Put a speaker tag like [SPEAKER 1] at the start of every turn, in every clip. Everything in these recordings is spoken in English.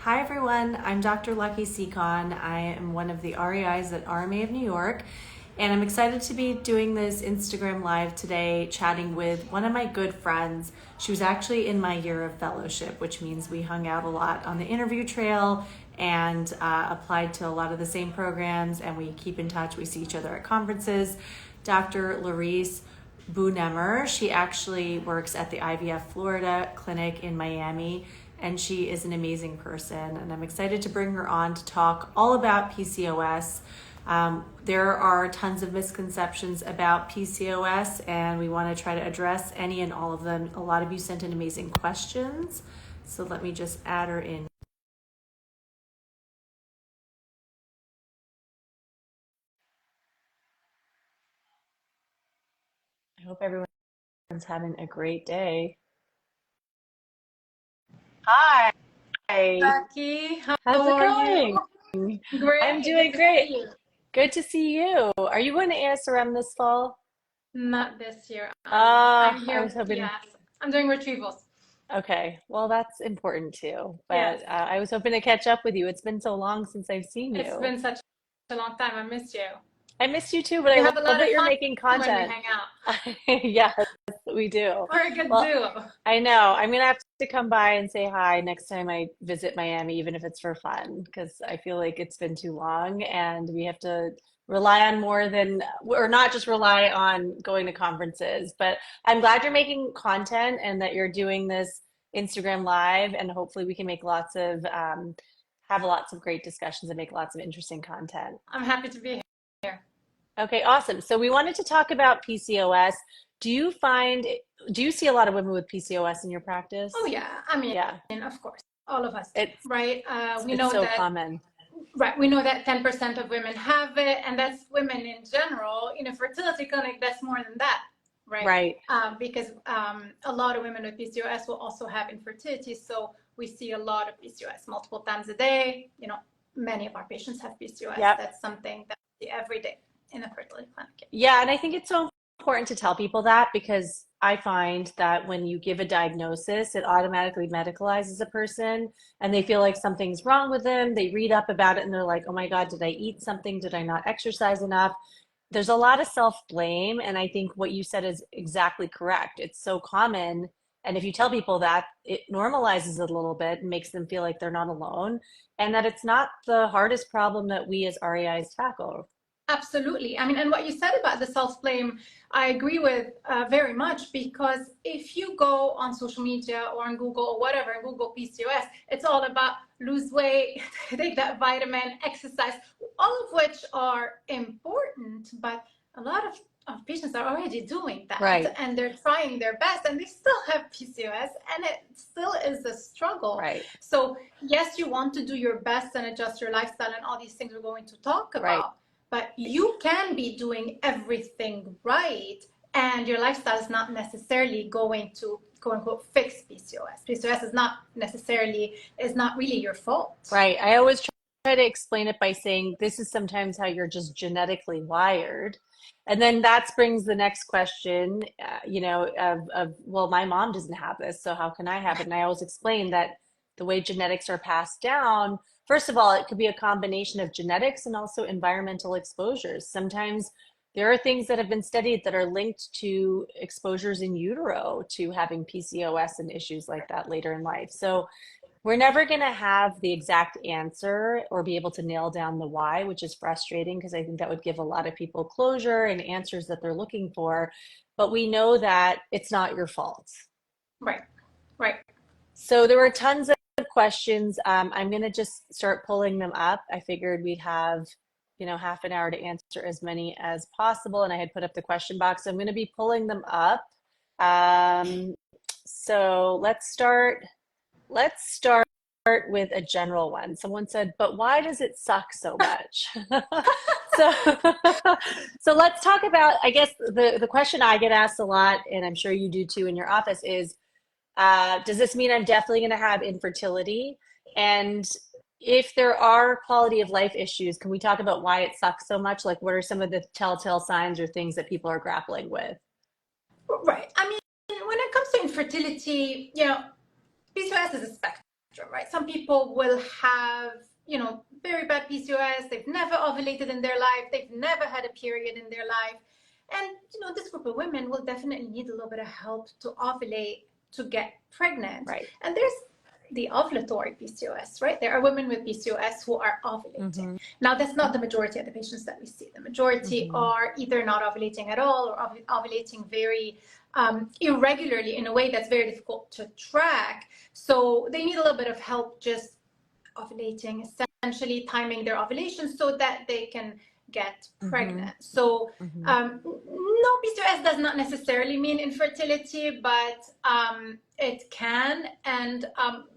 [SPEAKER 1] Hi everyone, I'm Dr. Lucky Seacon. I am one of the REIs at RMA of New York, and I'm excited to be doing this Instagram Live today, chatting with one of my good friends. She was actually in my year of fellowship, which means we hung out a lot on the interview trail and applied to a lot of the same programs, and we keep in touch. We see each other at conferences. Dr. Larice Boonemer. She actually works at the IVF Florida clinic in Miami, and she is an amazing person. And I'm excited to bring her on to talk all about PCOS. There are tons of misconceptions about PCOS, and we want to try to address any and all of them. A lot of you sent in amazing questions, so let me just add her in. I hope everyone's having a great day. Hi.
[SPEAKER 2] Becky, how
[SPEAKER 1] How's it
[SPEAKER 2] are you?
[SPEAKER 1] going? I'm
[SPEAKER 2] Great, good
[SPEAKER 1] doing
[SPEAKER 2] to
[SPEAKER 1] great.
[SPEAKER 2] see you.
[SPEAKER 1] Good to see you. Are you going to ASRM this fall?
[SPEAKER 2] Not this year. I'm
[SPEAKER 1] I
[SPEAKER 2] here.
[SPEAKER 1] was hoping.
[SPEAKER 2] Yes, I'm doing retrievals.
[SPEAKER 1] Okay, well, that's important too.
[SPEAKER 2] Yes,
[SPEAKER 1] But I was hoping to catch up with you. It's been so long since I've seen
[SPEAKER 2] it's
[SPEAKER 1] you.
[SPEAKER 2] been such a long time. I missed you.
[SPEAKER 1] I miss you too, but I
[SPEAKER 2] We have a
[SPEAKER 1] love
[SPEAKER 2] lot
[SPEAKER 1] that
[SPEAKER 2] of
[SPEAKER 1] you're
[SPEAKER 2] fun
[SPEAKER 1] making
[SPEAKER 2] when we
[SPEAKER 1] content.
[SPEAKER 2] hang out.
[SPEAKER 1] Yes, we do.
[SPEAKER 2] We're a good
[SPEAKER 1] Well,
[SPEAKER 2] duo.
[SPEAKER 1] I know. I'm gonna have to come by and say hi next time I visit Miami, even if it's for fun, because I feel like it's been too long and we have to rely on more than, or not just rely on going to conferences. But I'm glad you're making content and that you're doing this Instagram Live, and hopefully we can make have lots of great discussions and make lots of interesting content.
[SPEAKER 2] I'm happy to be here.
[SPEAKER 1] Okay, awesome. So we wanted to talk about PCOS. Do you find, do you see a lot of women with PCOS in your
[SPEAKER 2] Oh
[SPEAKER 1] practice?
[SPEAKER 2] yeah, I mean,
[SPEAKER 1] Yeah,
[SPEAKER 2] of course, all of us do,
[SPEAKER 1] it's
[SPEAKER 2] right? We
[SPEAKER 1] it's
[SPEAKER 2] know
[SPEAKER 1] so
[SPEAKER 2] that.
[SPEAKER 1] common.
[SPEAKER 2] Right, we know that 10% of women have it, and that's women in general. In a fertility clinic, that's more than that, right?
[SPEAKER 1] Right.
[SPEAKER 2] Because a lot of women with PCOS will also have infertility. So we see a lot of PCOS multiple times a day. Many of our patients have PCOS.
[SPEAKER 1] Yep.
[SPEAKER 2] That's something that we see every day in a fertility clinic.
[SPEAKER 1] Yeah, and I think it's so important to tell people that because I find that when you give a diagnosis, it automatically medicalizes a person and they feel like something's wrong with them. They read up about it and they're like, oh my God, did I eat something? Did I not exercise enough? There's a lot of self-blame, and I think what you said is exactly correct. It's so common, and if you tell people that, it normalizes it a little bit and makes them feel like they're not alone, and that it's not the hardest problem that we as REIs tackle.
[SPEAKER 2] Absolutely. I mean, and what you said about the self-blame, I agree with very much, because if you go on social media or on Google or whatever, and Google PCOS, it's all about lose weight, take that vitamin, exercise, all of which are important, but a lot of patients are already doing that
[SPEAKER 1] Right,
[SPEAKER 2] and they're trying their best and they still have PCOS and it still is a struggle.
[SPEAKER 1] right,
[SPEAKER 2] So yes, you want to do your best and adjust your lifestyle and all these things we're going to talk
[SPEAKER 1] right.
[SPEAKER 2] about, but you can be doing everything right, and your lifestyle is not necessarily going to quote unquote fix PCOS. PCOS is not really your fault.
[SPEAKER 1] Right. I always try to explain it by saying this is sometimes how you're just genetically wired. And then that brings the next question, well, my mom doesn't have this, so how can I have it? And I always explain that the way genetics are passed down, first of all, it could be a combination of genetics and also environmental exposures. Sometimes there are things that have been studied that are linked to exposures in utero to having PCOS and issues like that later in life. So we're never going to have the exact answer or be able to nail down the why, which is frustrating because I think that would give a lot of people closure and answers that they're looking for. But we know that it's not your fault.
[SPEAKER 2] Right, right.
[SPEAKER 1] So there were tons of questions. I'm going to just start pulling them up. I figured we'd have, half an hour to answer as many as possible. And I had put up the question box. So I'm going to be pulling them up. Um, so let's start with a general one. Someone said, but why does it suck so much? so so let's talk about, I guess the question I get asked a lot, and I'm sure you do too in your office, is does this mean I'm definitely going to have infertility? And if there are quality of life issues, can we talk about why it sucks so much? Like, what are some of the telltale signs or things that people are grappling with?
[SPEAKER 2] Right. I mean, when it comes to infertility, PCOS is a spectrum, right? Some people will have, very bad PCOS. They've never ovulated in their life. They've never had a period in their life. And, this group of women will definitely need a little bit of help to ovulate, to get pregnant.
[SPEAKER 1] Right.
[SPEAKER 2] And there's the ovulatory PCOS, right? There are women with PCOS who are ovulating. Now, that's not the majority of the patients that we see. The majority are either not ovulating at all or ovulating very irregularly in a way that's very difficult to track. So they need a little bit of help just ovulating, essentially timing their ovulation so that they can get pregnant. So no, PCOS does not necessarily mean infertility, but it can. And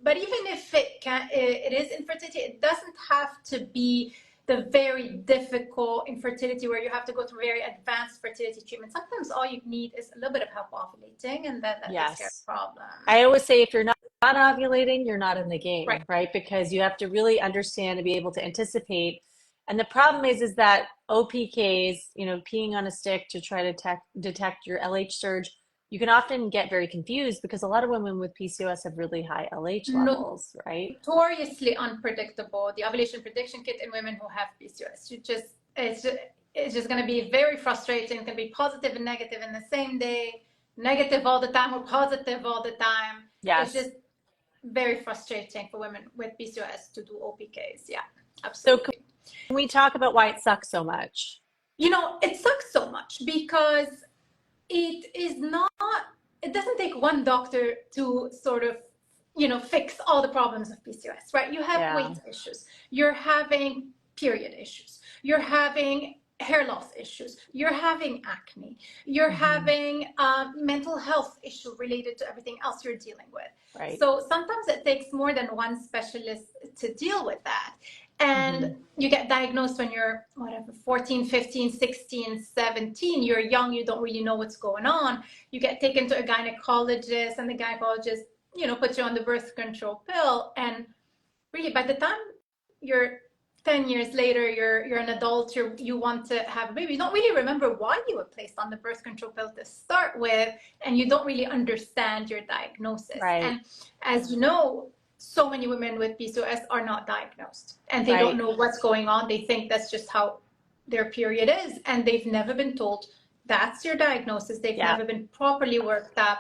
[SPEAKER 2] but even if it is infertility, it doesn't have to be the very difficult infertility where you have to go through very advanced fertility treatment. Sometimes all you need is a little bit of help ovulating, and that takes care of the problem.
[SPEAKER 1] I always say if you're not ovulating, you're not in the game, right? Because you have to really understand to be able to anticipate. And the problem is that OPKs, peeing on a stick to try to detect your LH surge, you can often get very confused because a lot of women with PCOS have really high LH levels, right?
[SPEAKER 2] Notoriously unpredictable. The ovulation prediction kit in women who have PCOS, it's just going to be very frustrating. It's going to be positive and negative in the same day, negative all the time or positive all the time.
[SPEAKER 1] Yes.
[SPEAKER 2] It's just very frustrating for women with PCOS to do OPKs. Yeah, absolutely.
[SPEAKER 1] So can we talk about why it sucks so much?
[SPEAKER 2] It sucks so much because it doesn't take one doctor to sort of, fix all the problems of PCOS, right? You have weight issues. You're having period issues. You're having hair loss issues. You're having acne. You're having mental health issue related to everything else you're dealing with.
[SPEAKER 1] Right.
[SPEAKER 2] So sometimes it takes more than one specialist to deal with that. And you get diagnosed when you're, 14, 15, 16, 17. You're young. You don't really know what's going on. You get taken to a gynecologist, and the gynecologist, puts you on the birth control pill. And really, by the time you're 10 years later, you're an adult, you want to have a baby. You don't really remember why you were placed on the birth control pill to start with, and you don't really understand your diagnosis.
[SPEAKER 1] Right.
[SPEAKER 2] And as you know, so many women with PCOS are not diagnosed, and they don't know what's going on. They think that's just how their period is, and they've never been told that's your diagnosis. They've never been properly worked up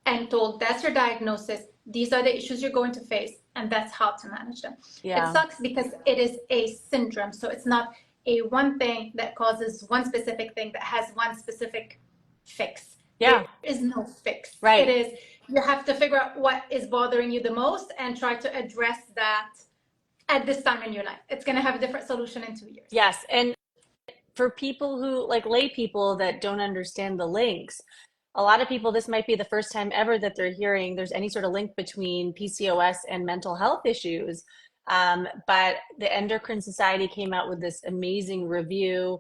[SPEAKER 2] and told that's your diagnosis. These are the issues you're going to face, and that's how to manage them. It sucks because it is a syndrome. So it's not a one thing that causes one specific thing that has one specific fix. There is no fix.
[SPEAKER 1] Right.
[SPEAKER 2] It is, you have to figure out what is bothering you the most and try to address that at this time in your life. It's going to have a different solution in 2 years.
[SPEAKER 1] Yes. And for people who, like lay people that don't understand the links, a lot of people, this might be the first time ever that they're hearing there's any sort of link between PCOS and mental health issues. But the Endocrine Society came out with this amazing review.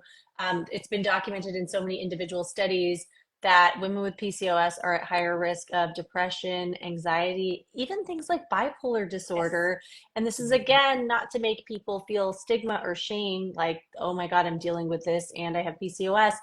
[SPEAKER 1] It's been documented in so many individual studies that women with PCOS are at higher risk of depression, anxiety, even things like bipolar disorder. And this is, again, not to make people feel stigma or shame, like, oh my God, I'm dealing with this and I have PCOS.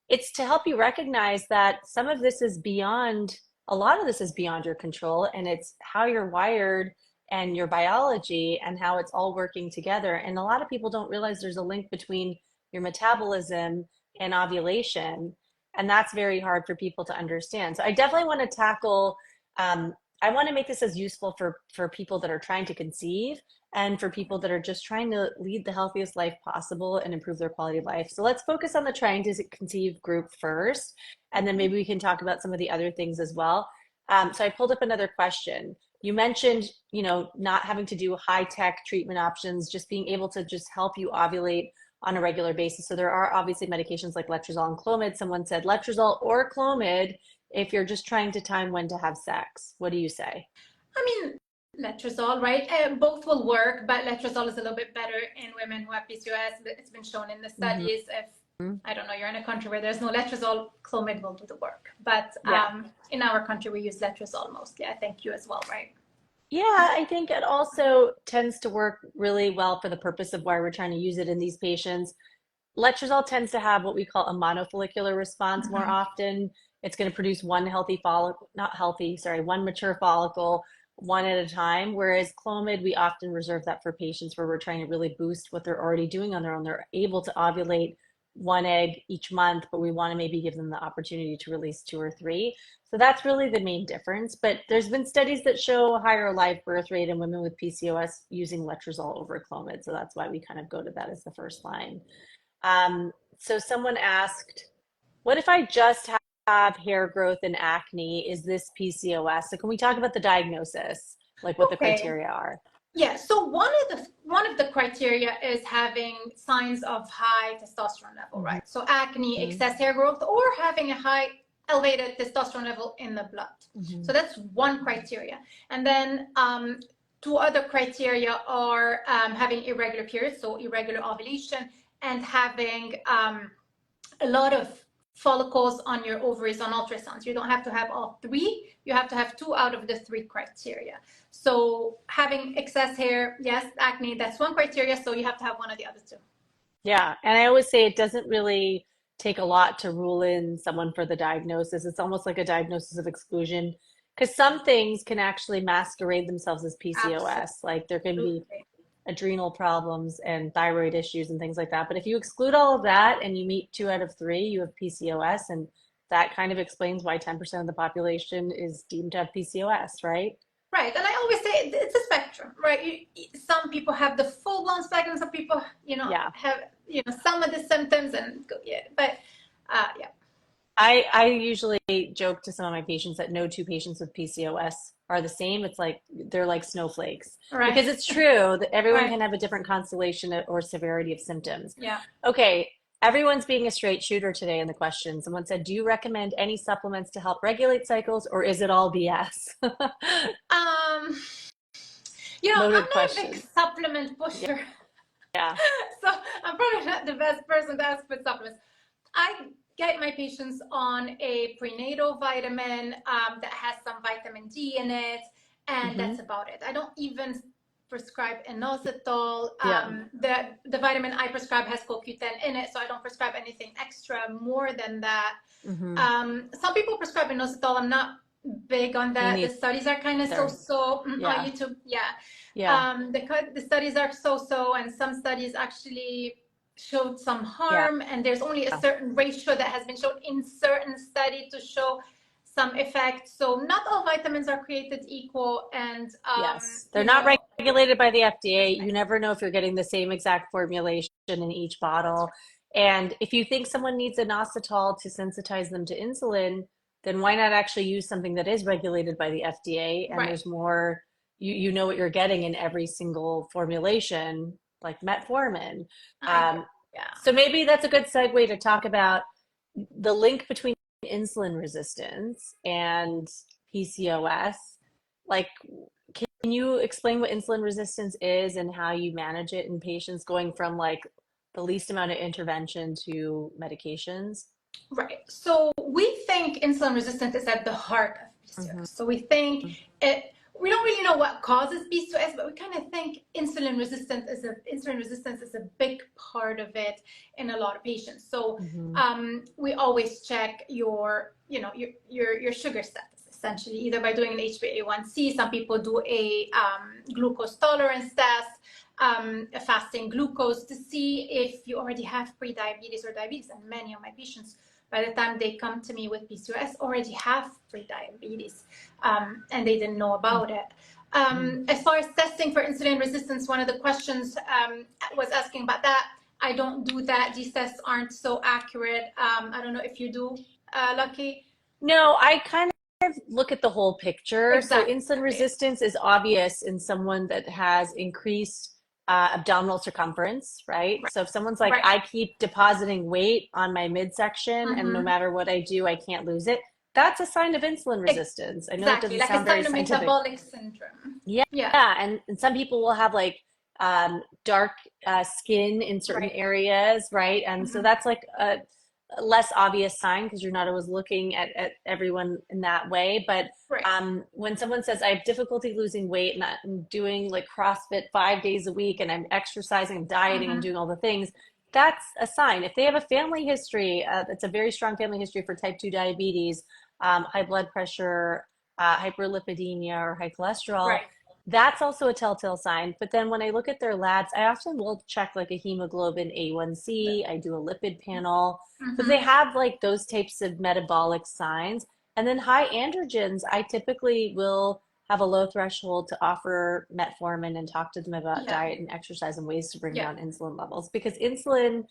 [SPEAKER 1] It's to help you recognize that some of this is beyond, a lot of this is beyond your control, and it's how you're wired and your biology and how it's all working together. And a lot of people don't realize there's a link between your metabolism and ovulation. And that's very hard for people to understand. So I definitely want to tackle, I want to make this as useful for people that are trying to conceive and for people that are just trying to lead the healthiest life possible and improve their quality of life. So let's focus on the trying to conceive group first, and then maybe we can talk about some of the other things as well. So I pulled up another question. You mentioned, not having to do high-tech treatment options, just being able to just help you ovulate on a regular basis. So there are obviously medications like letrozole and Clomid. Someone said letrozole or Clomid if you're just trying to time when to have sex. What do you say?
[SPEAKER 2] I mean, letrozole, right? Both will work, but letrozole is a little bit better in women who have PCOS. It's been shown in the studies. If, I don't know, you're in a country where there's no letrozole, Clomid will do the work. But in our country, we use letrozole mostly. I think you as well, right?
[SPEAKER 1] Yeah, I think it also tends to work really well for the purpose of why we're trying to use it in these patients. Letrozole tends to have what we call a monofollicular response more often. It's going to produce one mature follicle, one at a time, whereas Clomid, we often reserve that for patients where we're trying to really boost what they're already doing on their own. They're able to ovulate one egg each month, but we want to maybe give them the opportunity to release two or three. So that's really the main difference. But there's been studies that show a higher live birth rate in women with PCOS using letrozole over Clomid. So that's why we kind of go to that as the first line. So someone asked, what if I just have hair growth and acne? Is this PCOS? So can we talk about the diagnosis, like what the
[SPEAKER 2] Okay.
[SPEAKER 1] criteria are?
[SPEAKER 2] Yeah, so one of the criteria is having signs of high testosterone level, right? So acne,
[SPEAKER 1] Mm-hmm.
[SPEAKER 2] excess hair growth, or having a high elevated testosterone level in the blood.
[SPEAKER 1] Mm-hmm.
[SPEAKER 2] So that's one criteria. And then two other criteria are having irregular periods, so irregular ovulation, and having a lot of follicles on your ovaries on ultrasounds. You don't have to have all three. You have to have two out of the three criteria. So having excess hair, yes, acne, that's one criteria. So you have to have one of the other two.
[SPEAKER 1] Yeah, and I always say it doesn't really take a lot to rule in someone for the diagnosis. It's almost like a diagnosis of exclusion because some things can actually masquerade themselves as PCOS. Like there can be
[SPEAKER 2] Absolutely.
[SPEAKER 1] adrenal problems and thyroid issues and things like that. But if you exclude all of that and you meet two out of three, you have PCOS, and that kind of explains why 10% of the population is deemed to have PCOS, right?
[SPEAKER 2] Right. And I always say it's a spectrum, right? Some people have the full blown spectrum. Some people,
[SPEAKER 1] Yeah.
[SPEAKER 2] have, some of the symptoms and yeah, but yeah.
[SPEAKER 1] I usually joke to some of my patients that no two patients with PCOS are the same. It's like they're like snowflakes
[SPEAKER 2] Right.
[SPEAKER 1] because it's true that everyone
[SPEAKER 2] Right.
[SPEAKER 1] can have a different constellation or severity of symptoms.
[SPEAKER 2] Yeah.
[SPEAKER 1] Okay, everyone's being a straight shooter today in the question. Someone said, "Do you recommend any supplements to help regulate cycles, or is it all BS?"
[SPEAKER 2] Um, I'm
[SPEAKER 1] Loaded
[SPEAKER 2] not a big
[SPEAKER 1] question.
[SPEAKER 2] supplement
[SPEAKER 1] Yeah.
[SPEAKER 2] pusher.
[SPEAKER 1] Yeah.
[SPEAKER 2] So I'm probably not the best person to ask for supplements. I get my patients on a prenatal vitamin that has some vitamin D in it, and
[SPEAKER 1] Hmm.
[SPEAKER 2] that's about it. I don't even prescribe inositol.
[SPEAKER 1] Yeah.
[SPEAKER 2] The vitamin I prescribe has CoQ10 in it, so I don't prescribe anything extra more than that.
[SPEAKER 1] Hmm.
[SPEAKER 2] Some people prescribe inositol. I'm not big on
[SPEAKER 1] Me
[SPEAKER 2] that. The studies are kind of
[SPEAKER 1] neither.
[SPEAKER 2] so-so on
[SPEAKER 1] Yeah.
[SPEAKER 2] YouTube. Yeah.
[SPEAKER 1] Yeah.
[SPEAKER 2] The studies are so-so, and some studies actually showed some
[SPEAKER 1] Yeah.
[SPEAKER 2] harm, and there's only a certain ratio that has been shown in certain study to show some effect. So not all vitamins are created equal, and
[SPEAKER 1] Yes, they're not regulated by the FDA. You
[SPEAKER 2] right.
[SPEAKER 1] never know if you're getting the same exact formulation in each bottle. And if you think someone needs inositol to sensitize them to insulin, then why not actually use something that is regulated by the FDA and
[SPEAKER 2] Right.
[SPEAKER 1] there's more, you know what you're getting in every single formulation, like metformin.
[SPEAKER 2] I agree.
[SPEAKER 1] Um,
[SPEAKER 2] Yeah.
[SPEAKER 1] so maybe that's a good segue to talk about the link between insulin resistance and PCOS. Like, can you explain what insulin resistance is and how you manage it in patients going from like the least amount of intervention to medications?
[SPEAKER 2] Right. So we think insulin resistance is at the heart of
[SPEAKER 1] Hmm.
[SPEAKER 2] PCOS. So we think it. We don't really know what causes PCOS, but we kind of think insulin resistance is a big part of it in a lot of patients. So
[SPEAKER 1] Hmm.
[SPEAKER 2] we always check your sugar status essentially, either by doing an HbA1c. Some people do a glucose tolerance test, a fasting glucose to see if you already have pre-diabetes or diabetes. And many of my patients, by the time they come to me with PCOS, already have pre-diabetes, and they didn't know about it. As far as testing for insulin resistance, one of the questions was asking about that. I don't do that. These tests aren't so accurate. I don't know if you do, Lucky.
[SPEAKER 1] No, I kind of look at the whole picture. So insulin
[SPEAKER 2] Exactly.
[SPEAKER 1] resistance is obvious in someone that has increased abdominal circumference, right?
[SPEAKER 2] Right.
[SPEAKER 1] So if someone's like,
[SPEAKER 2] Right.
[SPEAKER 1] I keep depositing weight on my midsection and no
[SPEAKER 2] Mm-hmm.
[SPEAKER 1] matter what I do, I can't lose it, that's a sign of insulin resistance. I know that
[SPEAKER 2] Exactly.
[SPEAKER 1] doesn't
[SPEAKER 2] Like a
[SPEAKER 1] sound very
[SPEAKER 2] sign of
[SPEAKER 1] scientific.
[SPEAKER 2] metabolic syndrome.
[SPEAKER 1] Yeah,
[SPEAKER 2] Yeah.
[SPEAKER 1] and some people will have like dark skin in certain
[SPEAKER 2] Right.
[SPEAKER 1] areas, right? And so
[SPEAKER 2] Mm-hmm.
[SPEAKER 1] that's like a less obvious sign because you're not always looking at everyone in that way. But
[SPEAKER 2] Right.
[SPEAKER 1] when someone says, I have difficulty losing weight and I'm doing like CrossFit 5 days a week and I'm exercising, I'm dieting, I'm
[SPEAKER 2] Mm-hmm.
[SPEAKER 1] doing all the things, that's a sign. If they have a family history, that's a very strong family history for type 2 diabetes, high blood pressure,
[SPEAKER 3] hyperlipidemia or high cholesterol,
[SPEAKER 2] Right.
[SPEAKER 3] that's also a telltale sign. But then when I look at their labs, I often will check like a hemoglobin A1C, I do a lipid panel. So if they
[SPEAKER 2] Mm-hmm.
[SPEAKER 3] have like those types of metabolic signs, and then high androgens, I typically will have a low threshold to offer metformin and talk to them about
[SPEAKER 2] Yeah.
[SPEAKER 3] diet and exercise and ways to bring
[SPEAKER 2] Yeah.
[SPEAKER 3] down insulin levels, because insulin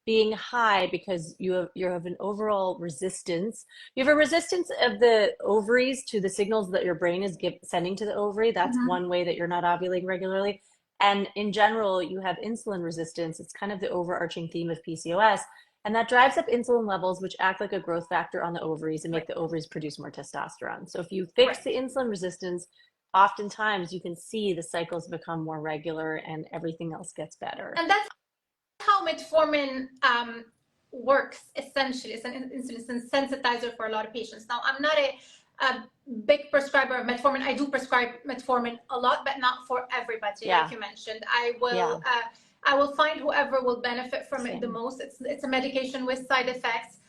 [SPEAKER 3] being high, because you have an overall resistance. You have a resistance of the ovaries to the signals that your brain is sending to the ovary. That's
[SPEAKER 2] Mm-hmm.
[SPEAKER 3] one way that you're not ovulating regularly. And in general, you have insulin resistance. It's kind of the overarching theme of PCOS. And that drives up insulin levels, which act like a growth factor on the ovaries and make
[SPEAKER 2] Right.
[SPEAKER 3] the ovaries produce more testosterone. So if you
[SPEAKER 2] Right.
[SPEAKER 3] fix the insulin resistance, oftentimes you can see the cycles become more regular and everything else gets better.
[SPEAKER 2] And that's how metformin works essentially. It's an insulin sensitizer for a lot of patients. Now, I'm not a big prescriber of metformin. I do prescribe metformin a lot, but not for everybody,
[SPEAKER 3] Yeah.
[SPEAKER 2] like you mentioned.
[SPEAKER 3] Yeah.
[SPEAKER 2] I will find whoever will benefit from it the
[SPEAKER 3] Same.
[SPEAKER 2] most. It's a medication with side effects.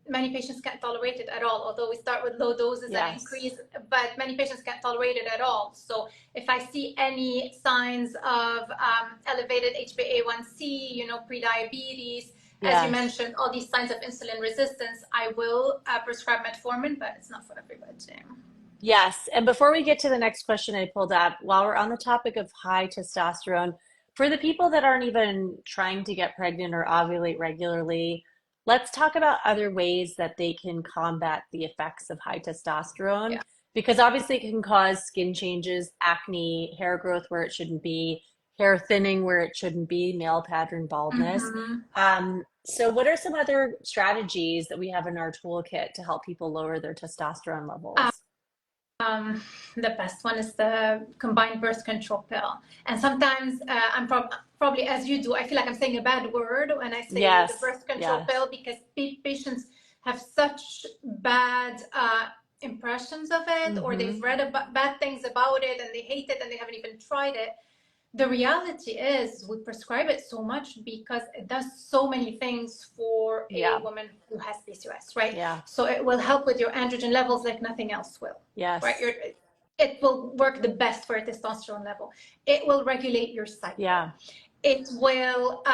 [SPEAKER 2] Many patients can't tolerate it at all, although we start with low doses and
[SPEAKER 3] Yes.
[SPEAKER 2] increase, but many patients can't tolerate it at all. So if I see any signs of elevated HbA1c, prediabetes, as you
[SPEAKER 3] Yes.
[SPEAKER 2] mentioned, all these signs of insulin resistance, I will prescribe metformin, but it's not for everybody.
[SPEAKER 3] Yes. And before we get to the next question I pulled up, while we're on the topic of high testosterone, for the people that aren't even trying to get pregnant or ovulate regularly, let's talk about other ways that they can combat the effects of high testosterone.
[SPEAKER 2] Yeah.
[SPEAKER 3] Because obviously it can cause skin changes, acne, hair growth where it shouldn't be, hair thinning where it shouldn't be, male pattern baldness.
[SPEAKER 2] Mm-hmm.
[SPEAKER 3] So what are some other strategies that we have in our toolkit to help people lower their testosterone levels?
[SPEAKER 2] The best one is the combined birth control pill. And sometimes I'm probably, as you do, I feel like I'm saying a bad word when I say the
[SPEAKER 3] Yes,
[SPEAKER 2] birth control
[SPEAKER 3] yes.
[SPEAKER 2] pill, because patients have such bad impressions of it, or
[SPEAKER 3] Mm-hmm.
[SPEAKER 2] they've read bad things about it and they hate it and they haven't even tried it. The reality is we prescribe it so much because it does so many things for a
[SPEAKER 3] Yeah,
[SPEAKER 2] woman who has PCOS, right?
[SPEAKER 3] yeah,
[SPEAKER 2] So it will help with your androgen levels like nothing else will, right?
[SPEAKER 3] yes,
[SPEAKER 2] It will work the best for your testosterone level. It will regulate your cycle.
[SPEAKER 3] yeah.
[SPEAKER 2] It will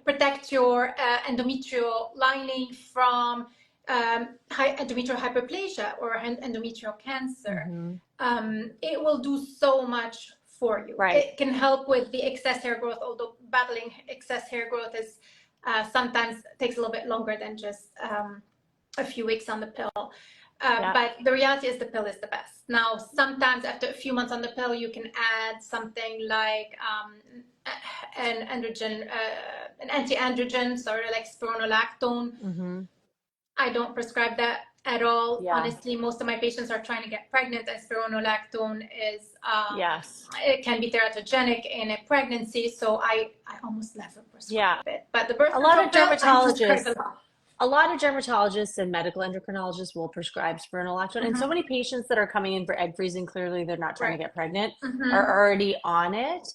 [SPEAKER 2] protect your endometrial lining from endometrial hyperplasia or endometrial cancer.
[SPEAKER 3] Mm-hmm.
[SPEAKER 2] It will do so much for you.
[SPEAKER 3] Right.
[SPEAKER 2] It can help with the excess hair growth, although battling excess hair growth is sometimes takes a little bit longer than just a few weeks on the pill.
[SPEAKER 3] Yeah.
[SPEAKER 2] But the reality is the pill is the best. Now, sometimes after a few months on the pill, you can add something like an androgen, an anti-androgen, sort of like spironolactone.
[SPEAKER 3] Mm-hmm.
[SPEAKER 2] I don't prescribe that at all.
[SPEAKER 3] Yeah.
[SPEAKER 2] Honestly, most of my patients are trying to get pregnant, and spironolactone is
[SPEAKER 3] Yes.
[SPEAKER 2] it can be teratogenic in a pregnancy, so I almost never prescribe
[SPEAKER 3] Yeah.
[SPEAKER 2] it. But the birth
[SPEAKER 3] A lot
[SPEAKER 2] control
[SPEAKER 3] of
[SPEAKER 2] pill, I prescribe a
[SPEAKER 3] dermatologists,
[SPEAKER 2] lot.
[SPEAKER 3] a lot of dermatologists and medical endocrinologists will prescribe spironolactone. And so
[SPEAKER 2] Mm-hmm.
[SPEAKER 3] many patients that are coming in for egg freezing, clearly they're not trying to
[SPEAKER 2] Right.
[SPEAKER 3] get pregnant, are
[SPEAKER 2] Mm-hmm.
[SPEAKER 3] already on it.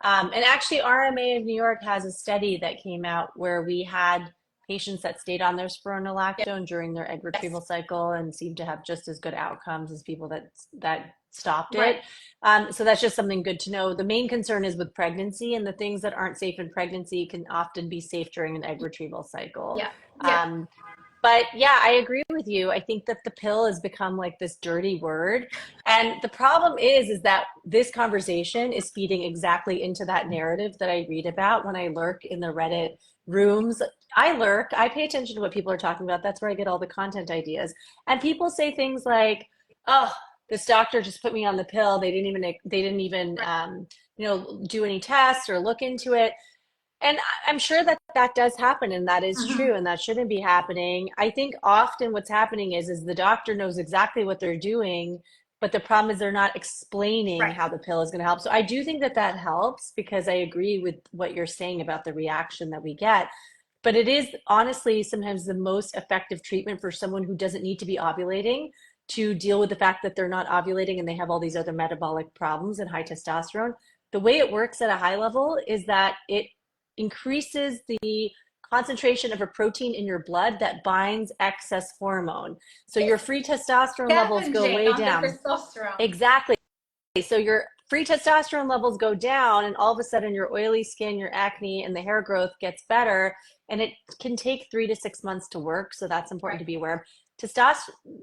[SPEAKER 3] And actually, RMA of New York has a study that came out where we had patients that stayed on their spironolactone during their egg
[SPEAKER 2] Yes.
[SPEAKER 3] retrieval cycle and seemed to have just as good outcomes as people that stopped
[SPEAKER 2] Right.
[SPEAKER 3] it. So that's just something good to know. The main concern is with pregnancy, and the things that aren't safe in pregnancy can often be safe during an egg retrieval cycle.
[SPEAKER 2] Yeah. Yeah.
[SPEAKER 3] Um, but yeah, I agree with you. I think that the pill has become like this dirty word. And the problem is that this conversation is feeding exactly into that narrative that I read about when I lurk in the Reddit rooms. I lurk, I pay attention to what people are talking about. That's where I get all the content ideas. And people say things like, oh, this doctor just put me on the pill. They didn't even
[SPEAKER 2] Right.
[SPEAKER 3] do any tests or look into it. And I'm sure that that does happen, and that is
[SPEAKER 2] Mm-hmm.
[SPEAKER 3] true, and that shouldn't be happening. I think often what's happening is the doctor knows exactly what they're doing, but the problem is they're not explaining
[SPEAKER 2] Right.
[SPEAKER 3] how the pill is going to help. So I do think that that helps, because I agree with what you're saying about the reaction that we get. But it is honestly sometimes the most effective treatment for someone who doesn't need to be ovulating, to deal with the fact that they're not ovulating and they have all these other metabolic problems and high testosterone. The way it works at a high level is that it increases the concentration of a protein in your blood that binds excess hormone. So your free testosterone levels
[SPEAKER 2] Kevin
[SPEAKER 3] go
[SPEAKER 2] J,
[SPEAKER 3] way
[SPEAKER 2] not the
[SPEAKER 3] down.
[SPEAKER 2] testosterone.
[SPEAKER 3] Exactly. So your free testosterone levels go down, and all of a sudden your oily skin, your acne, and the hair growth gets better. And it can take 3 to 6 months to work. So that's important to be aware of.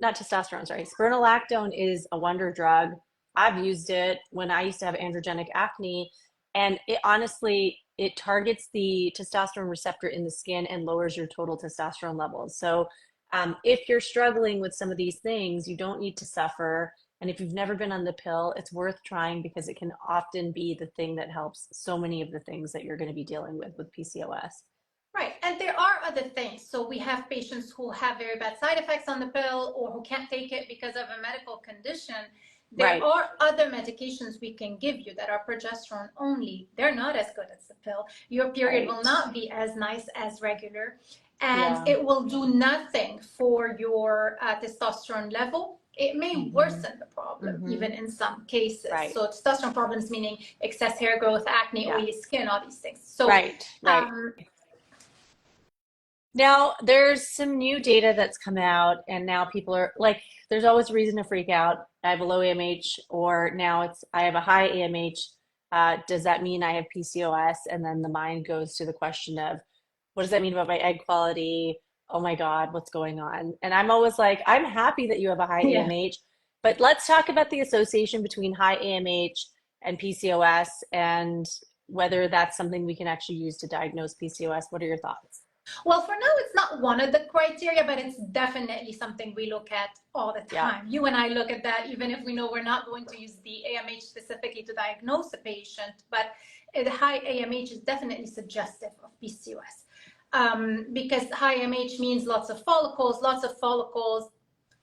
[SPEAKER 3] Not testosterone, sorry. Spironolactone is a wonder drug. I've used it when I used to have androgenic acne. And it honestly, it targets the testosterone receptor in the skin and lowers your total testosterone levels. So if you're struggling with some of these things, you don't need to suffer. And if you've never been on the pill, it's worth trying because it can often be the thing that helps so many of the things that you're going to be dealing with PCOS.
[SPEAKER 2] Right. And there are other things. So we have patients who have very bad side effects on the pill or who can't take it because of a medical condition. There are other medications we can give you that are progesterone only. They're not as good as the pill. Your period will not be as nice as regular. And it will do nothing for your testosterone level. It may worsen the problem, even in some cases. So testosterone problems meaning excess hair growth, acne, oily skin, all these things. So
[SPEAKER 3] now there's some new data that's come out, and now people are like, there's always a reason to freak out. I have a low AMH, or now it's I have a high AMH. Does that mean I have PCOS? And then the mind goes to the question of, what does that mean about my egg quality? Oh my God, what's going on? And I'm always like, I'm happy that you have a high AMH, but let's talk about the association between high AMH and PCOS and whether that's something we can actually use to diagnose PCOS. What are your thoughts?
[SPEAKER 2] Well, for now, it's not one of the criteria, but it's definitely something we look at all the time. You and I look at that, even if we know we're not going to use the AMH specifically to diagnose a patient, but the high AMH is definitely suggestive of PCOS. Because high AMH means lots of follicles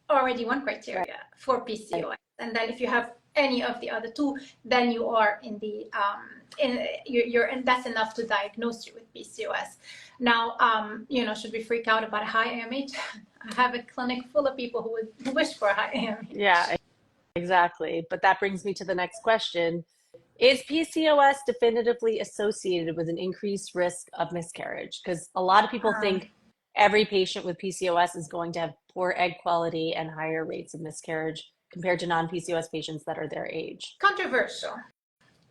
[SPEAKER 2] already one criteria for PCOS. And then if you have any of the other two, then you are in the and that's enough to diagnose you with PCOS. Now, should we freak out about a high AMH? I have a clinic full of people who wish for a high AMH.
[SPEAKER 3] Yeah, exactly. But that brings me to the next question. Is PCOS definitively associated with an increased risk of miscarriage? Because a lot of people think every patient with PCOS is going to have poor egg quality and higher rates of miscarriage compared to non-PCOS patients that are their age.
[SPEAKER 2] Controversial.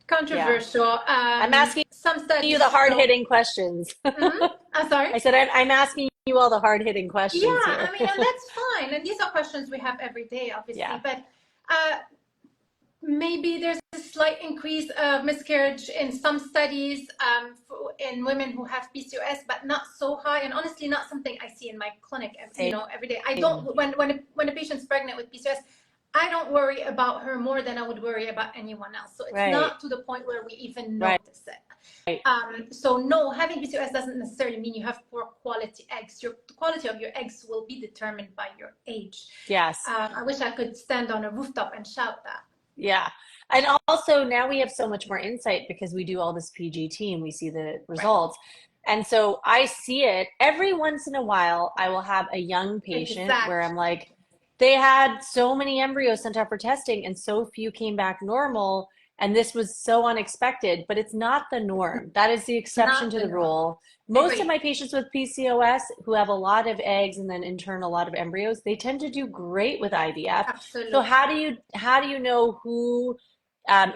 [SPEAKER 3] I'm asking you the hard-hitting questions.
[SPEAKER 2] I'm sorry?
[SPEAKER 3] I said I'm asking you all the hard-hitting questions here.
[SPEAKER 2] I mean, and that's fine. And these are questions we have every day, obviously. But maybe there's a slight increase of miscarriage in some studies in women who have PCOS, but not so high. And honestly, not something I see in my clinic every day. I don't. When a patient's pregnant with PCOS, I don't worry about her more than I would worry about anyone else. So it's not to the point where we even notice it. So no, having PCOS doesn't necessarily mean you have poor quality eggs. The quality of your eggs will be determined by your age.
[SPEAKER 3] Yes.
[SPEAKER 2] I wish I could stand on a rooftop and shout that.
[SPEAKER 3] Yeah. And also now we have so much more insight because we do all this PGT and we see the results. And so I see it every once in a while. I will have a young patient where I'm like, they had so many embryos sent out for testing and so few came back normal. And this was so unexpected, but it's not the norm. That is the exception to the rule. Most of my patients with PCOS who have a lot of eggs and then in turn a lot of embryos, they tend to do great with IVF.
[SPEAKER 2] Absolutely.
[SPEAKER 3] So how do you know who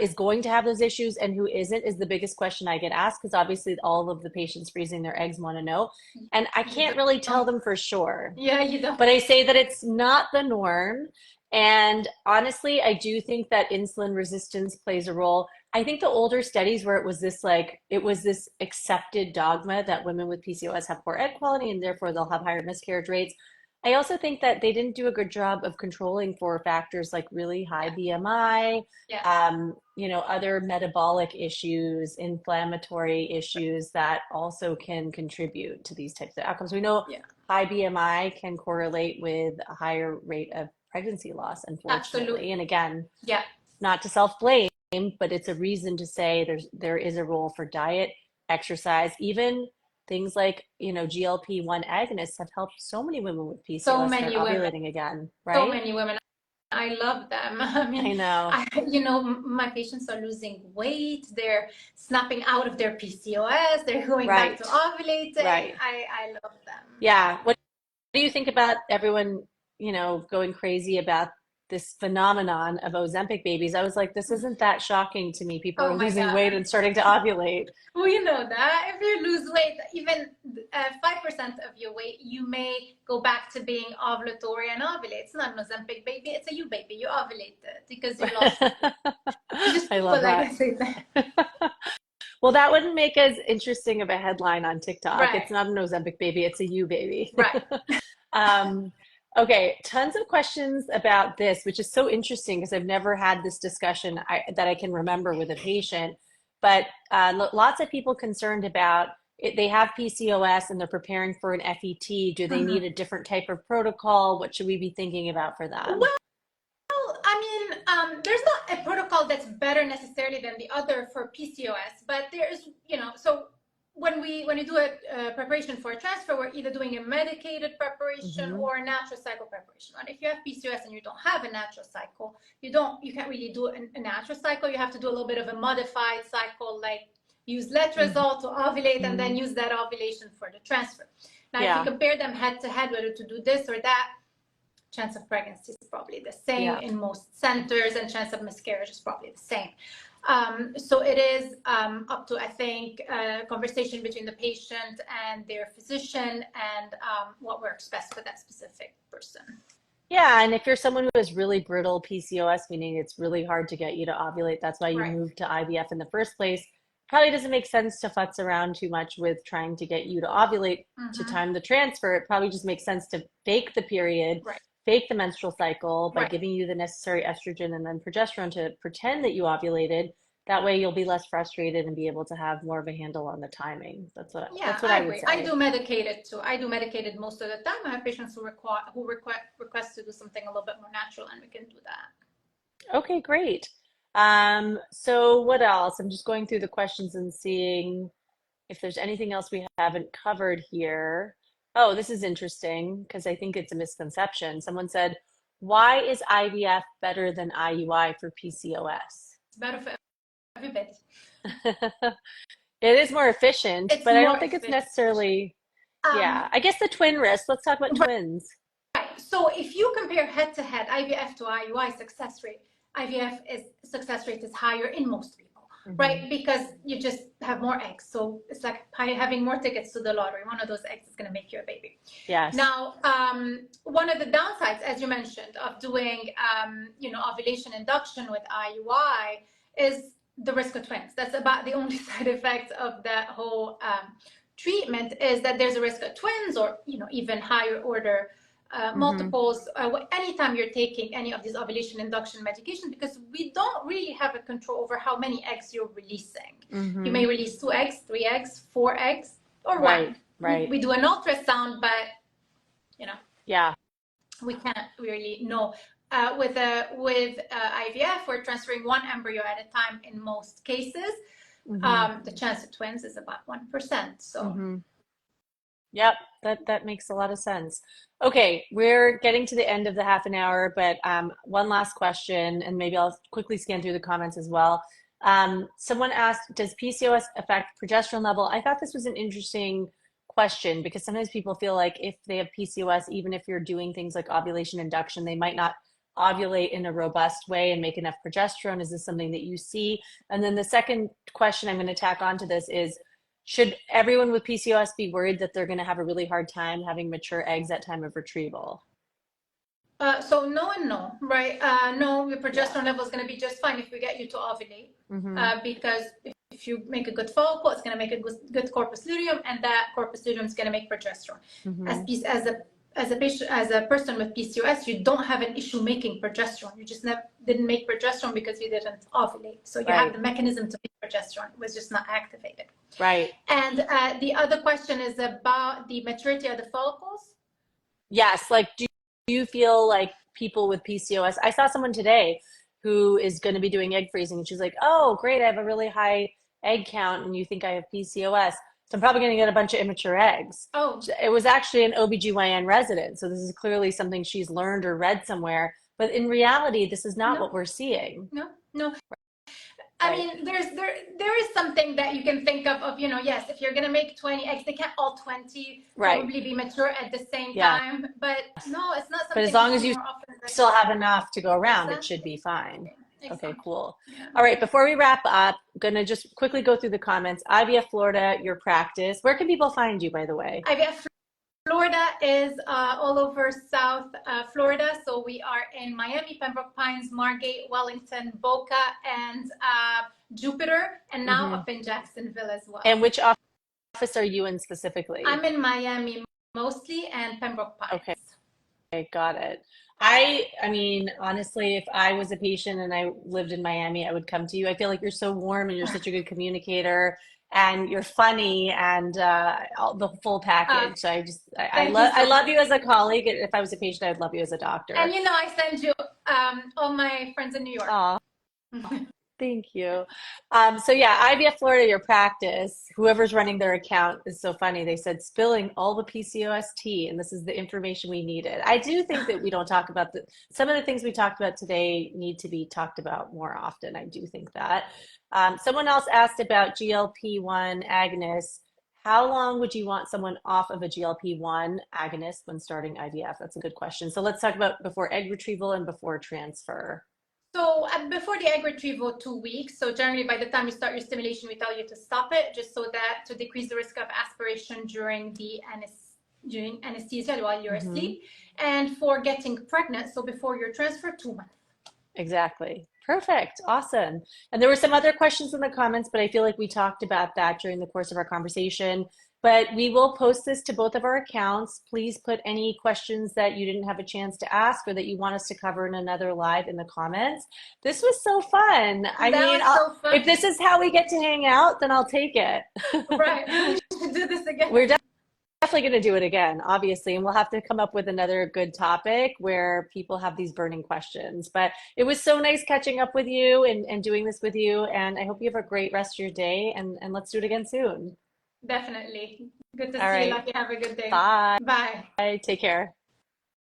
[SPEAKER 3] is going to have those issues and who isn't is the biggest question I get asked, because obviously all of the patients freezing their eggs want to know. And I can't really tell them for sure.
[SPEAKER 2] Yeah, you don't.
[SPEAKER 3] But I say that it's not the norm. And honestly, I do think that insulin resistance plays a role. I think the older studies where it was this accepted dogma that women with PCOS have poor egg quality and therefore they'll have higher miscarriage rates. I also think that they didn't do a good job of controlling for factors like really high BMI, other metabolic issues, inflammatory issues that also can contribute to these types of outcomes. We know high BMI can correlate with a higher rate of pregnancy loss, unfortunately.
[SPEAKER 2] Absolutely.
[SPEAKER 3] And again, not to self-blame, but it's a reason to say there is a role for diet, exercise, even things like, GLP-1 agonists have helped so many women with PCOS start ovulating again, right?
[SPEAKER 2] So many women. I love them. I
[SPEAKER 3] I
[SPEAKER 2] mean,
[SPEAKER 3] know.
[SPEAKER 2] my patients are losing weight. They're snapping out of their PCOS. They're going back to
[SPEAKER 3] Right.
[SPEAKER 2] ovulating.
[SPEAKER 3] Right.
[SPEAKER 2] I love them.
[SPEAKER 3] Yeah. What do you think about everyone, going crazy about this phenomenon of Ozempic babies? I was like, this isn't that shocking to me. People
[SPEAKER 2] Oh
[SPEAKER 3] are
[SPEAKER 2] my
[SPEAKER 3] losing
[SPEAKER 2] God.
[SPEAKER 3] weight and starting to ovulate.
[SPEAKER 2] Well, you know that if you lose weight, even 5% of your weight, you may go back to being ovulatory and ovulate. It's not an Ozempic baby. It's a you baby. You ovulated because you lost weight. It's just
[SPEAKER 3] I
[SPEAKER 2] people
[SPEAKER 3] love
[SPEAKER 2] like to
[SPEAKER 3] that.
[SPEAKER 2] say that.
[SPEAKER 3] Well, that wouldn't make as interesting of a headline on TikTok.
[SPEAKER 2] Right.
[SPEAKER 3] It's not an Ozempic baby, it's a you baby.
[SPEAKER 2] Right.
[SPEAKER 3] Um, okay, tons of questions about this, which is so interesting because I've never had this discussion that I can remember with a patient. But lots of people concerned about it, they have PCOS and they're preparing for an FET. Do they need a different type of protocol? What should we be thinking about for them?
[SPEAKER 2] I mean, there's not a protocol that's better necessarily than the other for PCOS, but there is, so when you do a preparation for a transfer, we're either doing a medicated preparation
[SPEAKER 3] Hmm.
[SPEAKER 2] or a natural cycle preparation. And if you have PCOS and you don't have a natural cycle, you can't really do a natural cycle. You have to do a little bit of a modified cycle, like use letrozole to ovulate and then
[SPEAKER 3] Hmm.
[SPEAKER 2] use that ovulation for the transfer. Now, if you
[SPEAKER 3] Yeah,
[SPEAKER 2] compare them head to head, whether to do this or that, chance of pregnancy is probably the same
[SPEAKER 3] yeah.
[SPEAKER 2] in most centers, and chance of miscarriage is probably the same. So it is up to, I think, a conversation between the patient and their physician and what works best for that specific person.
[SPEAKER 3] Yeah, and if you're someone who has really brittle PCOS, meaning it's really hard to get you to ovulate, that's why you
[SPEAKER 2] Right.
[SPEAKER 3] moved to IVF in the first place. Probably doesn't make sense to futz around too much with trying to get you to ovulate to
[SPEAKER 2] Mm-hmm.
[SPEAKER 3] time the transfer. It probably just makes sense to fake the period,
[SPEAKER 2] Right.
[SPEAKER 3] fake the menstrual cycle by
[SPEAKER 2] Right.
[SPEAKER 3] giving you the necessary estrogen and then progesterone to pretend that you ovulated. That way you'll be less frustrated and be able to have more of a handle on the timing.
[SPEAKER 2] Yeah,
[SPEAKER 3] That's what
[SPEAKER 2] I
[SPEAKER 3] I would
[SPEAKER 2] agree. I
[SPEAKER 3] say.
[SPEAKER 2] do medicated too. I do medicated most of the time. I have patients who request to do something a little bit more natural, and we can do that.
[SPEAKER 3] Okay, great. So what else? I'm just going through the questions and seeing if there's anything else we haven't covered here. Oh, this is interesting because I think it's a misconception. Someone said, why is IVF better than IUI for PCOS?
[SPEAKER 2] It's better for everybody.
[SPEAKER 3] It is more efficient,
[SPEAKER 2] It's
[SPEAKER 3] but I
[SPEAKER 2] more
[SPEAKER 3] don't think it's
[SPEAKER 2] efficient.
[SPEAKER 3] necessarily,
[SPEAKER 2] Um,
[SPEAKER 3] yeah. I guess the twin risk. Let's talk about twins.
[SPEAKER 2] Right. So if you compare head to head IVF to IUI success rate, success rate is higher in most people,
[SPEAKER 3] Hmm.
[SPEAKER 2] right? Because you just have more eggs. So it's like having more tickets to the lottery. One of those eggs is going to make you a baby.
[SPEAKER 3] Yes.
[SPEAKER 2] Now, one of the downsides, as you mentioned, of doing ovulation induction with IUI is the risk of twins. That's about the only side effect of that whole treatment, is that there's a risk of twins, or even higher order
[SPEAKER 3] Hmm.
[SPEAKER 2] multiples anytime you're taking any of these ovulation induction medications, because we don't really have a control over how many eggs you're releasing. You
[SPEAKER 3] Hmm.
[SPEAKER 2] may release 2 eggs, 3 eggs, 4 eggs, or
[SPEAKER 3] Right,
[SPEAKER 2] one.
[SPEAKER 3] right.
[SPEAKER 2] We do an ultrasound, but you know
[SPEAKER 3] Yeah.
[SPEAKER 2] we can't really know. With IVF, we're transferring one embryo at a time in most cases.
[SPEAKER 3] Hmm.
[SPEAKER 2] The chance of twins is about 1%. So
[SPEAKER 3] Hmm. Yep, that makes a lot of sense. Okay, we're getting to the end of the half an hour, but one last question, and maybe I'll quickly scan through the comments as well. Someone asked, does PCOS affect progesterone level? I thought this was an interesting question because sometimes people feel like if they have PCOS, even if you're doing things like ovulation induction, they might not ovulate in a robust way and make enough progesterone. Is this something that you see? And then the second question I'm going to tack onto this is, should everyone with PCOS be worried that they're going to have a really hard time having mature eggs at time of retrieval?
[SPEAKER 2] so no and no, right? No, your
[SPEAKER 3] Yeah.
[SPEAKER 2] progesterone level is going to be just fine if we get you to ovulate,
[SPEAKER 3] Hmm.
[SPEAKER 2] because if you make a good follicle, it's going to make a good corpus luteum, and that corpus luteum is going to make progesterone.
[SPEAKER 3] Hmm.
[SPEAKER 2] As a person with PCOS, you don't have an issue making progesterone. You just never didn't make progesterone because you didn't ovulate. So you have
[SPEAKER 3] Right.
[SPEAKER 2] the mechanism to make progesterone, it was just not activated.
[SPEAKER 3] Right.
[SPEAKER 2] And the other question is about the maturity of the follicles.
[SPEAKER 3] Yes. Like, do you feel like people with PCOS? I saw someone today who is going to be doing egg freezing, and she's like, "Oh, great! I have a really high egg count, and you think I have PCOS, so I'm probably going to get a bunch of immature eggs."
[SPEAKER 2] Oh,
[SPEAKER 3] It was actually an OBGYN resident, so this is clearly something she's learned or read somewhere. But in reality, this is not
[SPEAKER 2] No.
[SPEAKER 3] what we're seeing.
[SPEAKER 2] No. I mean, there is something that you can think of, yes, if you're going to make 20 eggs, they can't all 20 probably be mature at the same time. But no, it's not something.
[SPEAKER 3] But as long as you still have enough to go around, it should be fine. Okay, cool.
[SPEAKER 2] Yeah.
[SPEAKER 3] All right, before we wrap up, I'm going to just quickly go through the comments. IVF Florida, your practice. Where can people find you, by the way?
[SPEAKER 2] IVF Florida is all over South Florida. So we are in Miami, Pembroke Pines, Margate, Wellington, Boca, and Jupiter, and now up in Jacksonville as well.
[SPEAKER 3] And which office are you in specifically?
[SPEAKER 2] I'm in Miami mostly, and Pembroke Pines.
[SPEAKER 3] Okay, got it. I mean, honestly, if I was a patient and I lived in Miami, I would come to you. I feel like you're so warm and you're such a good communicator and you're funny and the full package. I love you as a colleague. If I was a patient, I'd love you as a doctor.
[SPEAKER 2] And I send you all my friends in New York.
[SPEAKER 3] Aw. Thank you. So yeah, IVF Florida, your practice, whoever's running their account is so funny. They said spilling all the PCOS tea, and this is the information we needed. I do think that we don't talk about some of the things we talked about today need to be talked about more often. I do think that. Someone else asked about GLP-1 agonists. How long would you want someone off of a GLP-1 agonist when starting IVF? That's a good question. So let's talk about before egg retrieval and before transfer.
[SPEAKER 2] So before the egg retrieval, 2 weeks. So generally by the time you start your stimulation, we tell you to stop it just so that to decrease the risk of aspiration during anesthesia while you're asleep. And for getting pregnant, so before your transfer, 2 months.
[SPEAKER 3] Exactly. Perfect. Awesome. And there were some other questions in the comments, but I feel like we talked about that during the course of our conversation. But we will post this to both of our accounts. Please put any questions that you didn't have a chance to ask or that you want us to cover in another live in the comments. This was so fun. If this is how we get to hang out, then I'll take it.
[SPEAKER 2] Right. We should do this again.
[SPEAKER 3] We're definitely going to do it again, obviously, and we'll have to come up with another good topic where people have these burning questions. But it was so nice catching up with you and doing this with you, and I hope you have a great rest of your day, and let's do it again soon.
[SPEAKER 2] Definitely. Good to see you. Lucky. Have a good day.
[SPEAKER 3] Bye.
[SPEAKER 2] Bye.
[SPEAKER 3] Bye. Take care.